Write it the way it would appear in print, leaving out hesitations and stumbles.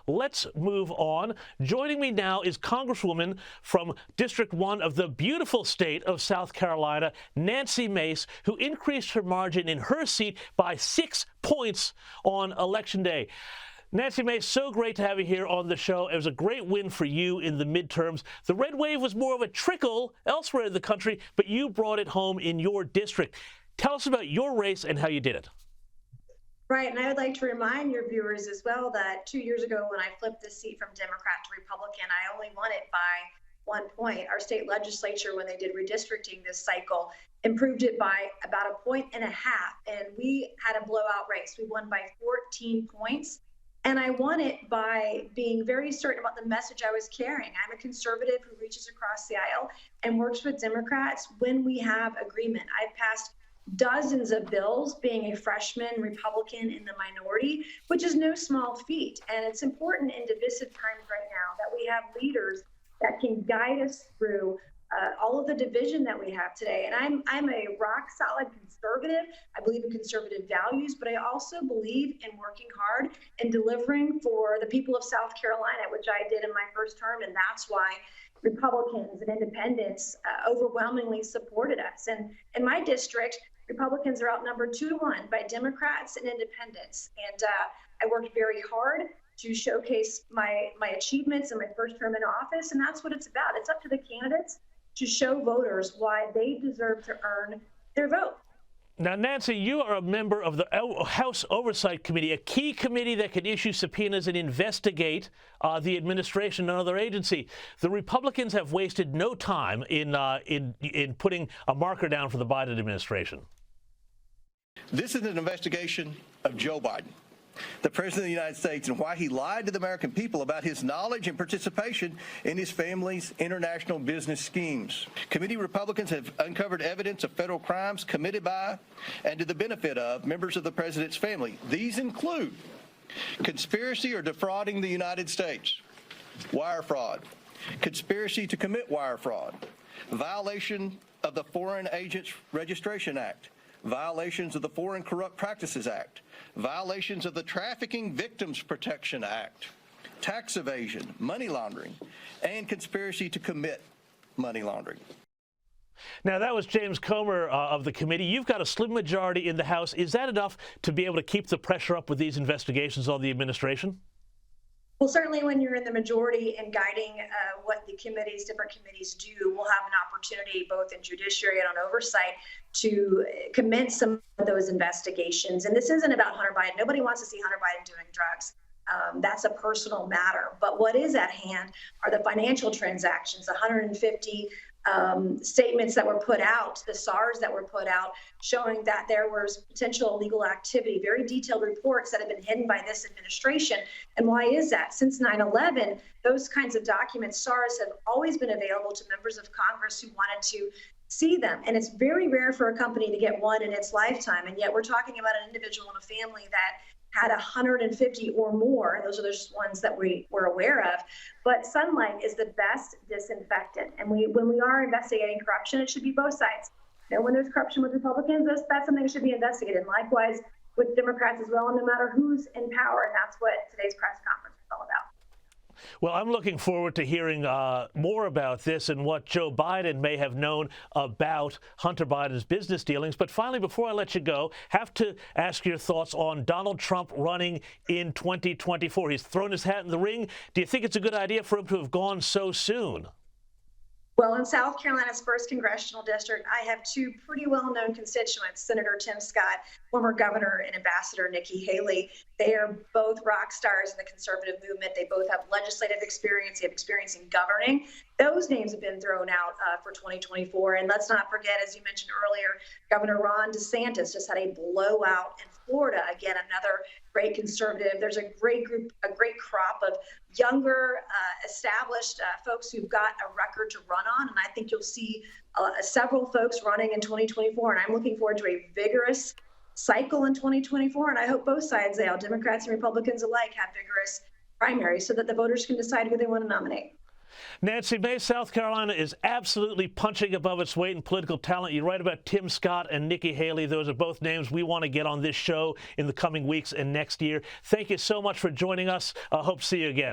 let's move on. Joining me now is Congresswoman from District 1 of the beautiful state of South Carolina, Nancy Mace, who increased her margin in her seat by 6 points on Election Day. Nancy Mace, so great to have you here on the show. It was a great win for you in the midterms. The red wave was more of a trickle elsewhere in the country, but you brought it home in your district. Tell us about your race and how you did it. Right, and I would like to remind your viewers as well that 2 years ago when I flipped the seat from Democrat to Republican, I only won it by 1 point. Our state legislature, when they did redistricting this cycle, improved it by about 1.5 points, and we had a blowout race. We won by 14 points. And I won it by being very certain about the message I was carrying. I'm a conservative who reaches across the aisle and works with Democrats when we have agreement. I've passed dozens of bills being a freshman Republican in the minority, which is no small feat. And it's important in divisive times right now that we have leaders that can guide us through all of the division that we have today. And I'm a rock solid conservative. I believe in conservative values, but I also believe in working hard and delivering for the people of South Carolina, which I did in my first term. And that's why Republicans and independents overwhelmingly supported us. And in my district, Republicans are outnumbered 2-1 by Democrats and independents. And I worked very hard to showcase my achievements in my first term in office. And that's what it's about. It's up to the candidates to show voters why they deserve to earn their vote. Now, Nancy, you are a member of the House Oversight Committee, a key committee that can issue subpoenas and investigate the administration and other agency. The Republicans have wasted no time in putting a marker down for the Biden administration. This is an investigation of Joe Biden, the President of the United States, and why he lied to the American people about his knowledge and participation in his family's international business schemes. Committee Republicans have uncovered evidence of federal crimes committed by and to the benefit of members of the President's family. These include conspiracy or defrauding the United States, wire fraud, conspiracy to commit wire fraud, violation of the Foreign Agents Registration Act, violations of the Foreign Corrupt Practices Act, violations of the Trafficking Victims Protection Act, tax evasion, money laundering, and conspiracy to commit money laundering. Now, that was James Comer of the committee. You've got a slim majority in the House. Is that enough to be able to keep the pressure up with these investigations on the administration? Well, certainly when you're in the majority and guiding what the different committees do, we'll have an opportunity both in judiciary and on oversight to commence some of those investigations. And this isn't about Hunter Biden. Nobody wants to see Hunter Biden doing drugs. That's a personal matter. But what is at hand are the financial transactions, the 150 statements that were put out, the SARs that were put out, showing that there was potential illegal activity, very detailed reports that have been hidden by this administration. And why is that? Since 9/11, those kinds of documents, SARs, have always been available to members of Congress who wanted to see them. And it's very rare for a company to get one in its lifetime. And yet we're talking about an individual and a family that had 150 or more. Those are just ones that we were aware of. But sunlight is the best disinfectant. And when we are investigating corruption, it should be both sides. You know, when there's corruption with Republicans, that's something that should be investigated. And likewise with Democrats as well, and no matter who's in power. And that's what today's press conference is all about. Well, I'm looking forward to hearing more about this and what Joe Biden may have known about Hunter Biden's business dealings. But finally, before I let you go, have to ask your thoughts on Donald Trump running in 2024. He's thrown his hat in the ring. Do you think it's a good idea for him to have gone so soon? Well, in South Carolina's 1st congressional district, I have two pretty well-known constituents, Senator Tim Scott, former governor, and Ambassador Nikki Haley. They are both rock stars in the conservative movement. They both have legislative experience. They have experience in governing. Those names have been thrown out for 2024. And let's not forget, as you mentioned earlier, Governor Ron DeSantis just had a blowout in Florida. Again, another great conservative. There's a great crop of younger, established folks who've got a record to run on. And I think you'll see several folks running in 2024. And I'm looking forward to a vigorous cycle in 2024. And I hope both sides, Democrats and Republicans alike, have vigorous primaries so that the voters can decide who they want to nominate. Nancy Mace, South Carolina is absolutely punching above its weight in political talent. You're right about Tim Scott and Nikki Haley. Those are both names we want to get on this show in the coming weeks and next year. Thank you so much for joining us. I hope to see you again.